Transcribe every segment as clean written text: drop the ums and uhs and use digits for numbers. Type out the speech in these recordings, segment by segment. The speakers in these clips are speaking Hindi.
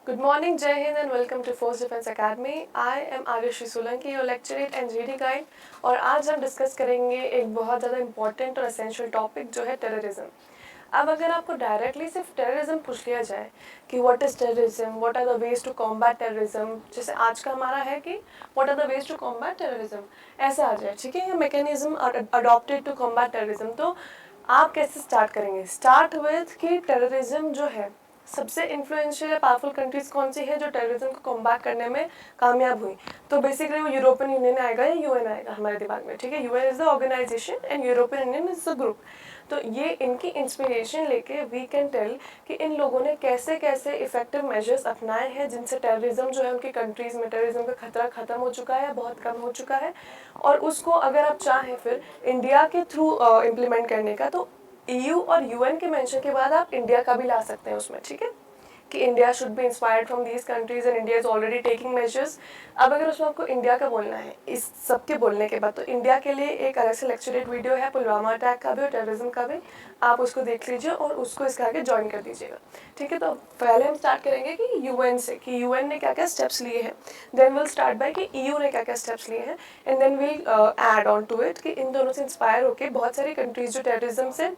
Good morning, Jai Hind and welcome to Force Defense Academy. I am Arushi Solanki, your lecturate and GD guide. और आज हम डिस्कस करेंगे एक बहुत ज़्यादा इंपॉर्टेंट और एसेंशियल टॉपिक जो है टेररिज्म। अब अगर आपको डायरेक्टली सिर्फ टेररिज्म पूछ लिया जाए कि what is terrorism, what are the ways to combat terrorism, जैसे आज का हमारा है कि what are the ways to combat terrorism, ऐसा आ जाए, ठीक है, ये mechanism adopted to combat terrorism, तो आप कैसे स्टार्ट करेंगे? स्टार्ट विथ कि टेररिज्म जो है सबसे इन्फ्लुएंशियल या पावरफुल कंट्रीज कौन सी है जो टेररिज्म को कॉम्बैट करने में कामयाब हुई? तो बेसिकली वो यूरोपियन यूनियन आएगा या यूएन आएगा हमारे दिमाग में, ठीक है। UN is the organisation and European Union is the group. तो ये इनकी इंस्पिरेशन लेके वी कैन टेल कि इन लोगों ने कैसे कैसे इफेक्टिव मेजर्स अपनाए हैं जिनसे टेररिज्म जो है उनकी कंट्रीज में टेररिज्म का खतरा खत्म हो चुका है या बहुत कम हो चुका है। और उसको अगर आप चाहें फिर इंडिया के थ्रू इम्प्लीमेंट करने का, तो EU और UN के मेंशन के बाद आप इंडिया का भी ला सकते हैं उसमें, ठीक है, कि India should be inspired from these countries and India is already taking measures. अब अगर उसमें आपको इंडिया का बोलना है इस सब के बोलने के बाद, तो इंडिया के लिए एक अलग से लेक्चरेट वीडियो है पुलवामा अटैक का भी और टेररिज्म का भी, आप उसको देख लीजिए और उसको इसके आगे ज्वाइन कर दीजिएगा, ठीक है। तो पहले हम स्टार्ट करेंगे कि UN से, कि UN ने क्या क्या स्टेप्स लिए हैं, देन विल स्टार्ट बाय कि EU ने क्या क्या स्टेप्स लिए हैं, and then will add on to it कि इन दोनों से इंस्पायर होकर बहुत सारी कंट्रीज जो टेररिज्म से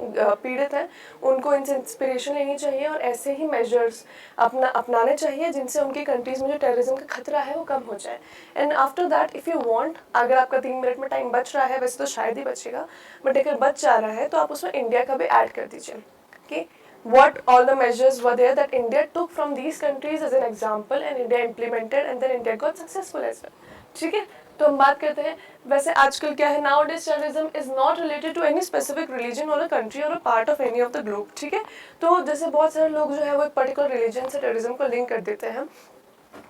पीड़ित हैं उनको इनसे इंस्पिरेशन लेनी चाहिए और ऐसे ही मेजर्स अपनाने चाहिए जिनसे उनकी कंट्रीज़ में जो टेररिज्म का खतरा है वो कम हो जाए। And after that if you want, अगर आपका 3 मिनट में टाइम बच रहा है, वैसे तो शायद ही बचेगा, बट अगर बच जा रहा है तो आप उसमें इंडिया का भी ऐड कर दीजिए कि what all the measures were there that India took from these countries as an example and India implemented and then India got successful as well, ठीक है। तो हम बात करते हैं, वैसे आजकल क्या है, nowadays terrorism is not related to any specific religion और अ कंट्री और a part of any of the globe, ठीक है। तो जैसे बहुत सारे लोग जो है वो एक पर्टिकुलर रिलीजन से टेररिज्म को लिंक कर देते हैं,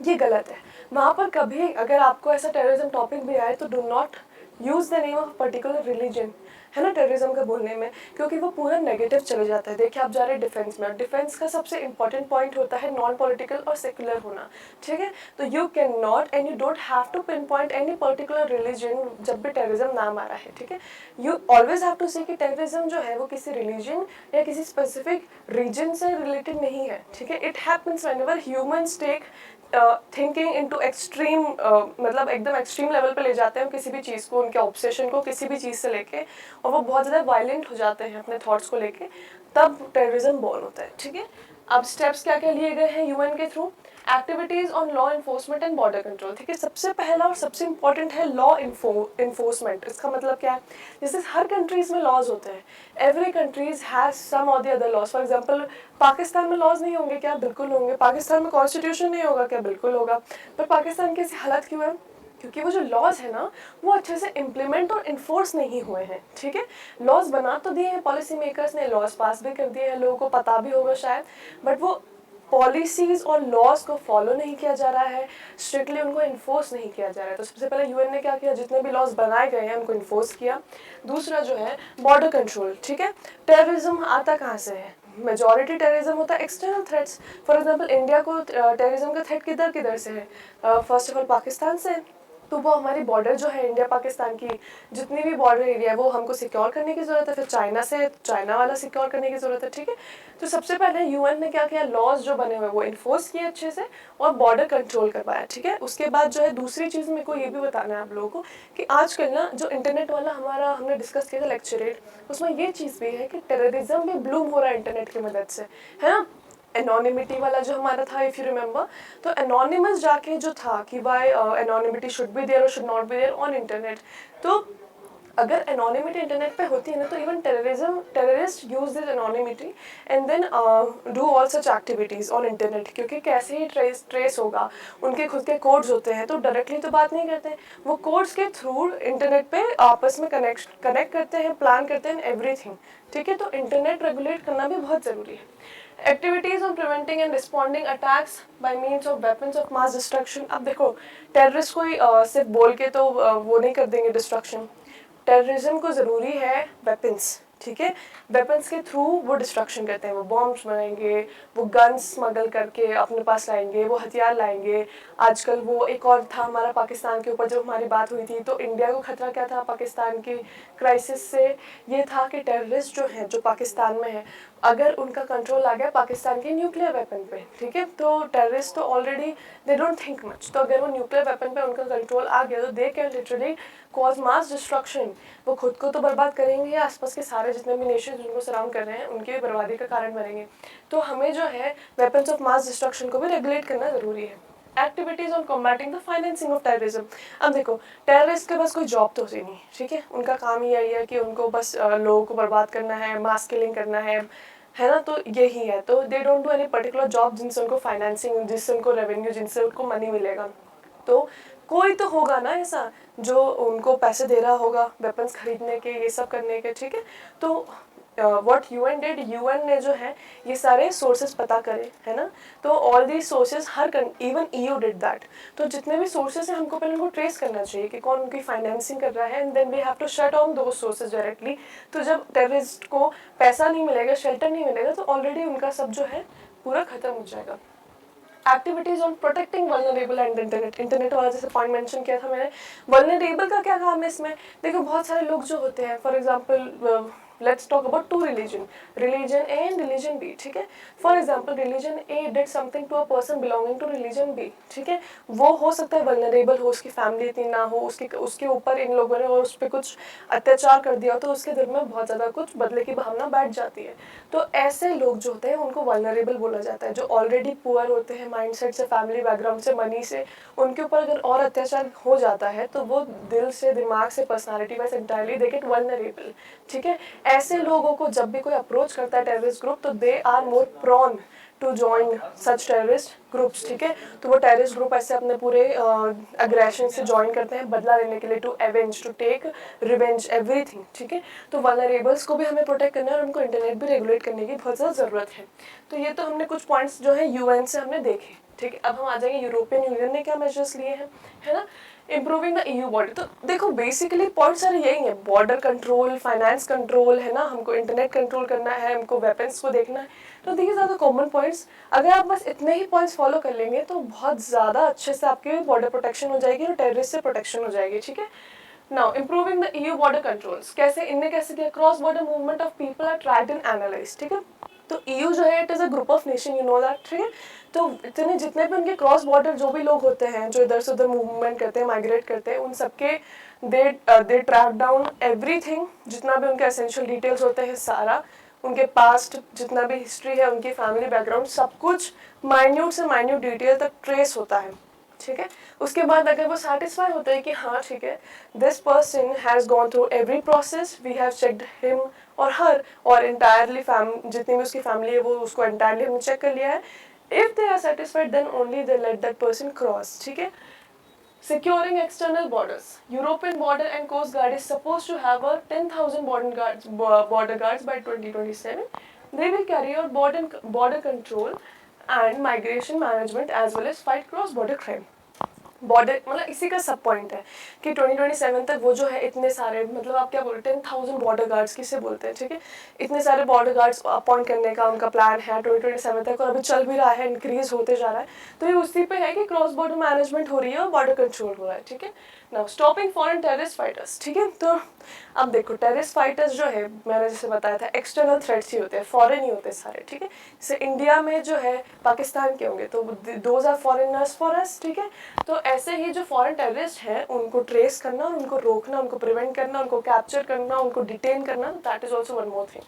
ये गलत है। वहाँ पर कभी अगर आपको ऐसा टेररिज्म टॉपिक भी आए तो do not use the name of particular religion, है ना, टेररिज्म का बोलने में, क्योंकि वो पूरा नेगेटिव चले जाता है। देखिए आप जा रहे हैं डिफेंस में, डिफेंस का सबसे इंपॉर्टेंट पॉइंट होता है नॉन पॉलिटिकल और सेकुलर होना, ठीक है। तो you can not and you don't have to pin point any particular religion जब भी टेररिज्म नाम आ रहा है, ठीक है। यू ऑलवेज हैव टू से कि टेररिज्म जो है वो किसी रिलीजन या किसी स्पेसिफिक रीजन से रिलेटेड नहीं है, ठीक है। It happens whenever humans take thinking into extreme, मतलब एकदम एक्सट्रीम लेवल पे ले जाते हैं किसी भी चीज़ को, उनके ऑब्सेशन को किसी भी चीज़ से लेके, और वो बहुत ज़्यादा वायलेंट हो जाते हैं अपने थॉट्स को लेके, तब टेररिज्म बॉर्न होता है, ठीक है। अब स्टेप्स क्या क्या लिए गए हैं यूएन के through? Activities on law enforcement and border control, ठीक है। सबसे पहला और सबसे इंपॉर्टेंट है लॉ इन्फोर्समेंट। इसका मतलब क्या है, जैसे हर कंट्रीज़ में लॉज होते हैं, एवरी कंट्रीज हैज सम और the other laws. For example Pakistan में लॉज नहीं होंगे क्या? बिल्कुल होंगे। पाकिस्तान में कॉन्स्टिट्यूशन नहीं होगा क्या? बिल्कुल होगा। पर पाकिस्तान की ऐसी हालत क्यों है? क्योंकि वो जो लॉज है ना वो अच्छे से इम्प्लीमेंट और इन्फोर्स नहीं हुए हैं, ठीक है। लॉज बना तो दिए हैं पॉलिसी मेकर्स ने, लॉज पास भी कर दिए हैं, लोगों को पता भी होगा शायद, बट वो पॉलिसीज और लॉज को फॉलो नहीं किया जा रहा है, स्ट्रिक्टली उनको इन्फोर्स नहीं किया जा रहा है। तो सबसे पहले यूएन ने क्या किया, जितने भी लॉज बनाए गए हैं उनको इन्फोर्स किया। दूसरा जो है बॉर्डर कंट्रोल, ठीक है। टेररिज्म आता कहाँ से है? मेजॉरिटी टेररिज्म होता है external threats. For example India को टेररिज्म का थ्रेट किधर किधर से है? फर्स्ट ऑफ ऑल पाकिस्तान से, तो वो हमारी बॉर्डर जो है इंडिया पाकिस्तान की जितनी भी बॉर्डर एरिया है वो हमको सिक्योर करने की ज़रूरत है। फिर चाइना से, चाइना वाला सिक्योर करने की ज़रूरत है, ठीक है। तो सबसे पहले यूएन ने क्या किया, लॉज जो बने हुए वो इन्फोर्स किए अच्छे से और बॉर्डर कंट्रोल करवाया, ठीक है। उसके बाद जो है दूसरी चीज़ मेरे को ये भी बताना है आप लोगों को कि आजकल ना जो इंटरनेट वाला हमारा हमने डिस्कस किया था लेक्चरेट, उसमें ये चीज़ भी है कि टेररिज्म भी ब्लूम हो रहा है इंटरनेट की मदद से, है ना। एनोनिमिटी वाला जो हमारा था, इफ़ यू रिमेंबर, तो एनोनिमस जाके जो था कि why anonymity should be there और should not be there on internet, तो अगर एनोनिमिटी इंटरनेट पे होती है ना तो even terrorist use this anonymity and then do all such activities on internet, क्योंकि कैसे ही ट्रेस होगा, उनके खुद के कोड्स होते हैं, तो डायरेक्टली तो बात नहीं करते, वो कोड्स के थ्रू इंटरनेट पे आपस में कनेक्ट करते हैं, प्लान करते हैं एवरीथिंग, ठीक है। तो इंटरनेट रेगुलेट करना भी बहुत ज़रूरी है। Activities on preventing and responding attacks bye means of weapons of mass destruction. अब देखो टेररिस्ट कोई सिर्फ बोल के तो वो नहीं कर देंगे डिस्ट्रक्शन, टेररिज्म को ज़रूरी है वेपन्स, ठीक है। वेपन्स के थ्रू वो डिस्ट्रक्शन करते हैं, वो बॉम्ब्स बनाएंगे, वो गन्स स्मगल करके अपने पास लाएंगे, वो हथियार लाएंगे। आजकल वो एक और था हमारा पाकिस्तान के ऊपर जब हमारी बात हुई थी, तो इंडिया को खतरा क्या था पाकिस्तान की क्राइसिस से? ये था कि टेररिस्ट जो हैं जो पाकिस्तान में है अगर उनका कंट्रोल आ गया पाकिस्तान के न्यूक्लियर वेपन पे, ठीक है, तो टेररिस्ट तो already they don't think much, तो अगर वो न्यूक्लियर वेपन पे उनका कंट्रोल आ गया तो they can literally cause mass destruction. वो खुद को तो बर्बाद करेंगे या आसपास के सारे जितने भी नेशन जिनको सराउंड कर रहे हैं उनकी भी बर्बादी का कारण बनेंगे। तो हमें जो है वेपन्स ऑफ मास डिस्ट्रक्शन को भी रेगुलेट करना ज़रूरी है। Activities on combating the financing of terrorism. अब देखो टेररिस्ट के पास कोई जॉब तो होती नहीं, ठीक है, उनका काम ही यही है कि उनको बस लोगों को बर्बाद करना है, मास किलिंग करना है ना, तो यही है। तो they don't do any particular job जिनसे उनको फाइनेंसिंग, जिससे उनको रेवेन्यू, जिनसे उनको मनी मिलेगा। तो कोई तो होगा ना ऐसा जो उनको पैसे दे रहा होगा वेपन्स खरीदने के, ये सब करने के, ठीक है। तो व्हाट यूएन डिड, यूएन ने जो है ये सारे सोर्सेज पता करे, है ना, तो all the sources, her even EU did that. तो जितने भी सोर्सेज हैं हमको पहले उनको ट्रेस करना चाहिए कि कौन उनकी फाइनेंसिंग कर रहा है, and then we have to shut on दो सोर्सेज डायरेक्टली। तो जब टेररिस्ट को पैसा नहीं मिलेगा, शेल्टर नहीं मिलेगा, तो ऑलरेडी उनका सब जो है पूरा खत्म हो जाएगा। Activities on protecting vulnerable and internet वाला जैसे पॉइंट मेंशन किया था मैंने, वल्नरेबल का क्या काम है इसमें। देखो बहुत सारे लोग जो होते हैं, for example let's talk about two religion A and religion B, ठीक है। For example religion A did something to a person belonging to religion B, ठीक है, वो हो सकता है वल्नरेबल हो, उसकी फैमिली इतनी ना हो, उसके ऊपर इन लोगों ने और उस पर कुछ अत्याचार कर दिया, तो उसके दिल में बहुत ज़्यादा कुछ बदले की भावना बैठ जाती है। तो ऐसे लोग जो होते हैं उनको वल्नरेबल बोला जाता है। जो ऑलरेडी पुअर होते हैं माइंडसेट से, फैमिली बैकग्राउंड से, मनी से, उनके ऊपर अगर और अत्याचार हो जाता है तो वो दिल से, दिमाग से, personality wise entirely they get vulnerable, ठीक है। ऐसे लोगों को जब भी कोई अप्रोच करता है टेररिस्ट ग्रुप, तो they are more prone to join such terrorist groups, ठीक है। तो वो टेररिस्ट ग्रुप ऐसे अपने पूरे अग्रेशन से ज्वाइन करते हैं बदला लेने के लिए, to avenge, to take revenge, everything, ठीक है। तो वल्नरेबल्स को भी हमें प्रोटेक्ट करना है और उनको इंटरनेट भी रेगुलेट करने की बहुत ज़्यादा ज़रूरत है। तो ये तो हमने कुछ पॉइंट्स जो है यूएन से हमने देखे, ठीक है। अब हम आ जाएंगे यूरोपियन यूनियन ने क्या मेजर्स लिए हैं, है ना। इम्प्रूविंग द ईयू बॉर्डर, तो देखो बेसिकली पॉइंट सारे यही है, बॉर्डर कंट्रोल, फाइनेंस कंट्रोल, है ना, हमको इंटरनेट कंट्रोल करना है, हमको वेपन्स को देखना है। तो these are the common points. अगर आप बस इतने ही पॉइंट्स फॉलो कर लेंगे तो बहुत ज़्यादा अच्छे से आपकी बॉर्डर प्रोटेक्शन हो जाएगी और टेररिस्ट से प्रोटेक्शन हो जाएगी, ठीक है। Now improving the EU border controls, कैसे, इनने कैसे किया, cross border movement of people are tracked and analysed, ठीक है। तो ईयू जो है it is a group of nation, you know that, ठीक है। तो इतने जितने भी उनके क्रॉस बॉर्डर जो भी लोग होते हैं जो इधर से उधर मूवमेंट करते हैं, माइग्रेट करते हैं, उन सबके दे ट्रैक डाउन एवरीथिंग, जितना भी उनके एसेंशियल डिटेल्स होते हैं सारा, उनके पास्ट जितना भी हिस्ट्री है, उनकी फैमिली बैकग्राउंड, सब कुछ माइन्यूट से माइन्यूट डिटेल तक ट्रेस होता है, ठीक है। उसके बाद अगर वो सेटिस्फाई होते हैं कि हाँ ठीक है, this person has gone through every process, we have checked him और हर, और इंटायरली जितनी भी उसकी फैमिली है वो उसको इंटायरली हमने चेक कर लिया है, if they are satisfied then only they let that person cross, ठीक है। Securing external borders. European Border and Coast Guard is supposed to have a 10,000 border guards by 2027. They will carry out border control and migration management as well as fight cross-border crime. Border मतलब इसी का सब पॉइंट है कि 2027 तक वो जो है इतने सारे, मतलब आप क्या बोलते हैं, 10,000 बॉर्डर गार्ड्स किसे बोलते हैं, ठीक है, इतने सारे बॉर्डर गार्ड्स अपॉइंट करने का उनका प्लान है 2027 तक, और अभी चल भी रहा है, इंक्रीज होते जा रहा है। तो ये उसी पे है कि क्रॉस बॉर्डर मैनेजमेंट हो रही है और बॉर्डर कंट्रोल हो रहा है, ठीक है। Now stopping foreign terrorist fighters, ठीक है। तो अब देखो टेररिस्ट फाइटर्स जो है, मैंने जैसे बताया था, एक्सटर्नल थ्रेट्स ही होते हैं, फॉरेन ही होते हैं सारे, ठीक है। जैसे इंडिया में जो है पाकिस्तान के होंगे तो those are foreigners for us, ठीक है। तो ऐसे ही जो फॉरेन टेररिस्ट हैं उनको ट्रेस करना, उनको रोकना, उनको प्रिवेंट करना, उनको कैप्चर करना, उनको डिटेन करना, that is also one more thing.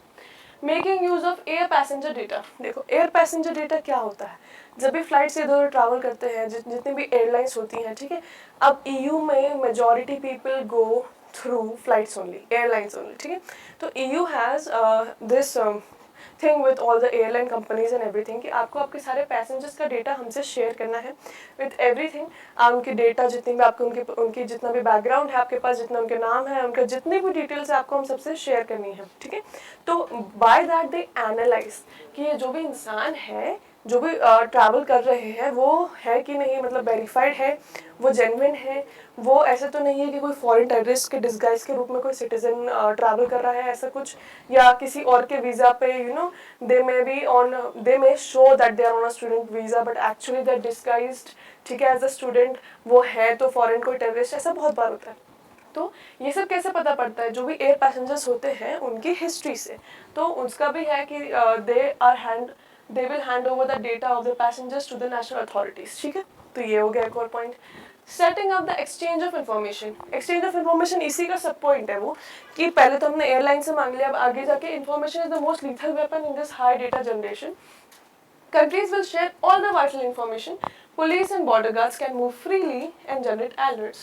Making use of air passenger data. देखो एयर पैसेंजर डेटा क्या होता है, जब भी फ्लाइट से इधर उधर ट्रैवल करते हैं, जितनी भी एयरलाइंस होती हैं, ठीक है। अब ईयू में majority people go through flights only, airlines only, ठीक है। तो EU has this thing with all the airline companies and everything कि आपको आपके सारे पैसेंजर्स का डेटा हमसे शेयर करना है विद एवरीथिंग। आप उनके डेटा जितनी भी आपको उनकी जितना भी बैकग्राउंड है आपके पास, जितना उनके नाम है, उनका जितनी भी डिटेल्स है आपको हम सबसे शेयर करनी है, ठीक है। तो बाय दैट दे एनालाइज कि ये जो भी इंसान है, जो भी ट्रैवल कर रहे हैं, वो है कि नहीं, मतलब वेरीफाइड है, वो जेन्युइन है, वो ऐसे तो नहीं है कि कोई फॉरेन टेररिस्ट के डिस्गाइज के रूप में कोई सिटीजन ट्रैवल कर रहा है ऐसा कुछ, या किसी और के वीज़ा पे, you know, they may show that they are on a student visa but actually they are disguised, ठीक है, एज अ स्टूडेंट, वो है तो फॉरेन कोई टेररिस्ट, ऐसा बहुत बार होता है। तो ये सब कैसे पता पड़ता है, जो भी एयर पैसेंजर्स होते हैं उनकी हिस्ट्री से। तो उसका भी है कि they will hand over the data of the passengers to the national authorities, ठीक है। तो ये हो गया एक और point. Setting up the exchange of information. Exchange of information इसी का सब पॉइंट है वो, कि पहले तो हमने एयरलाइन से मांग लिया, अब आगे जाके information is the most lethal weapon in this high data generation. Countries will share all the vital information. Police and border guards can move freely and generate alerts.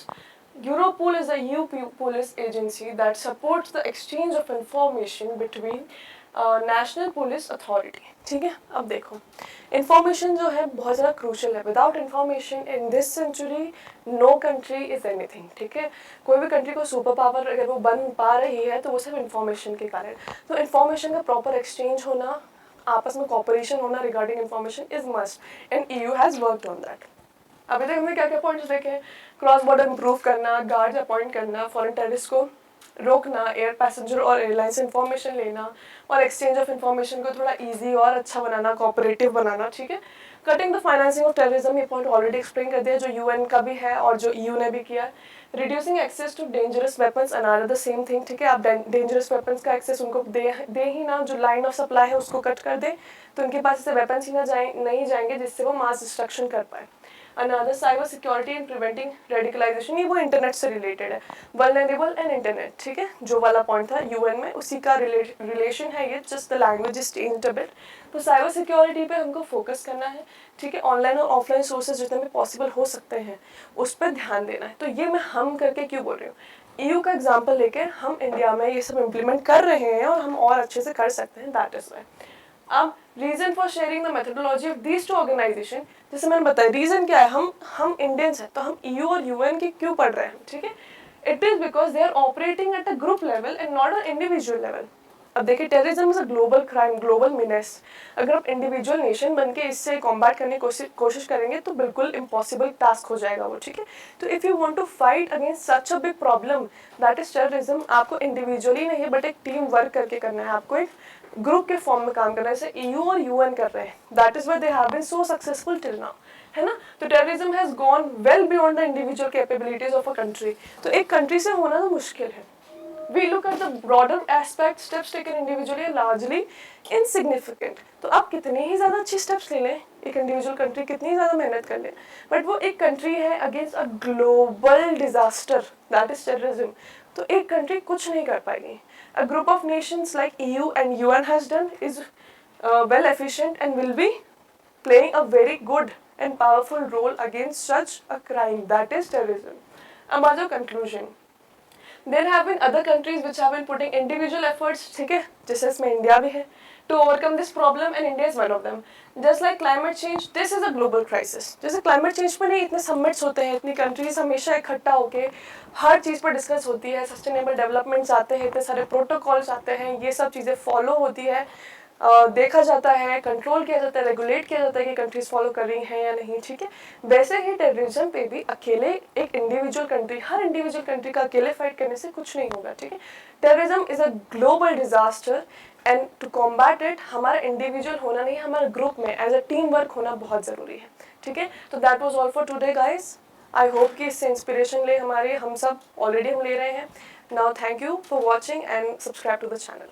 Europol is a EU police agency that supports the exchange of information between national police authority. ठीक है, अब देखो इंफॉर्मेशन जो है बहुत ज़्यादा क्रूशल है। Without information in this century no country is anything, ठीक है। कोई भी कंट्री को सुपर पावर अगर वो बन पा रही है तो वो सिर्फ इंफॉर्मेशन के कारण। तो इंफॉर्मेशन का प्रॉपर एक्सचेंज होना, आपस में कॉपरेशन होना regarding information is must, and EU has worked on that. अभी तक हमने क्या क्या पॉइंट्स देखे हैं? क्रॉस बॉर्डर इंप्रूव करना, गार्ड्स अपॉइंट करना, फॉरेन टेररिस्ट को रोकना, एयर पैसेंजर और एयरलाइन से इन्फॉर्मेशन लेना, और एक्सचेंज ऑफ इन्फॉर्मेशन को थोड़ा इजी और अच्छा बनाना, कोऑपरेटिव बनाना, ठीक है। Cutting the financing of terrorism, ये पॉइंट ऑलरेडी एक्सप्लेन कर दिया, जो UN का भी है और जो EU ने भी किया। Reducing access to dangerous weapons, another the same thing, ठीक है। आप डेंजरस वेपन्स का एक्सेस उनको दे ही ना, जो लाइन ऑफ सप्लाई है उसको कट कर दे, तो उनके पास ऐसे वेपन्स ही नहीं जाएंगे जिससे वो मास डिस्ट्रक्शन कर पाए। Another cyber security and preventing radicalisation, ये वो इंटरनेट से रिलेटेड है। वल्नरेबल एंड इंटरनेट, ठीक है, जो वाला पॉइंट था UN में, उसी का रिलेशन है ये, just the language is changed a bit. तो साइबर सिक्योरिटी पे हमको फोकस करना है, ठीक है। ऑनलाइन और ऑफलाइन सोर्सेज जितने भी पॉसिबल हो सकते हैं उस पर ध्यान देना है। तो ये मैं हम करके क्यों बोल रही हूँ, EU का एग्जाम्पल लेके हम इंडिया में ये सब इम्प्लीमेंट कर रहे हैं और हम और अच्छे से कर सकते हैं, दैट इज वाई। अब reason for sharing the methodology of these two organisation, जैसे मैंने बताया रीजन क्या है, हम इंडियंस हैं तो हम EU और UN की क्यों पढ़ रहे हैं, ठीक है। It is because they are operating at a group level and not a individual level. अब देखिए terrorism is a global crime, global menace. अगर आप इंडिविजुअल नेशन बन के इससे कॉम्बैट करने की कोशिश करेंगे तो बिल्कुल इम्पॉसिबल टास्क हो जाएगा वो, ठीक है। तो if you want to fight against such a big problem that is terrorism, आपको इंडिविजुअली नहीं बट एक टीम वर्क करके करना है, आपको एक ग्रुप के फॉर्म में काम करना है, जैसे EU और UN कर रहे हैं। That is why they have been so successful till now, है ना। तो terrorism has gone well beyond the individual capabilities of a country. तो एक कंट्री से होना तो मुश्किल है। We look at the broader aspect, steps taken individually are largely insignificant. तो आप कितने ही ज़्यादा अच्छे स्टेप्स ले लें, एक इंडिविजुअल कंट्री कितनी ज़्यादा मेहनत कर ले, बट वो एक कंट्री है against a global disaster that is terrorism, तो एक कंट्री कुछ नहीं कर पाएगी। A group of nations like EU and UN has done is well efficient and will be playing a very good and powerful role against such a crime that is terrorism. अब आ जाओ conclusion. There have been other countries which have been putting individual efforts, ठीक है, जैसे इसमें इंडिया भी है, to overcome this problem and India is one of them. Just like climate change, this is a global crisis. जैसे climate change पर नहीं इतने summits होते हैं, इतनी countries हमेशा इकट्ठा होके हर चीज़ पर डिस्कस होती है, sustainable developments आते हैं, इतने सारे protocols आते हैं, ये सब चीज़ें follow होती है, देखा जाता है, कंट्रोल किया जाता है, रेगुलेट किया जाता है कि कंट्रीज फॉलो कर रही हैं या नहीं, ठीक है। वैसे ही टेररिज्म पे भी अकेले एक इंडिविजुअल कंट्री, हर इंडिविजुअल कंट्री का अकेले फाइट करने से कुछ नहीं होगा, ठीक है। Terrorism is a global disaster and to combat it हमारा इंडिविजुअल होना नहीं, हमारे ग्रुप में एज अ टीम वर्क होना बहुत ज़रूरी है, ठीक है। तो that was all for today guys. I hope कि इससे इंस्पिरेशन ले हमारे, हम सब ऑलरेडी हम ले रहे हैं। Now thank you for watching and subscribe to the channel.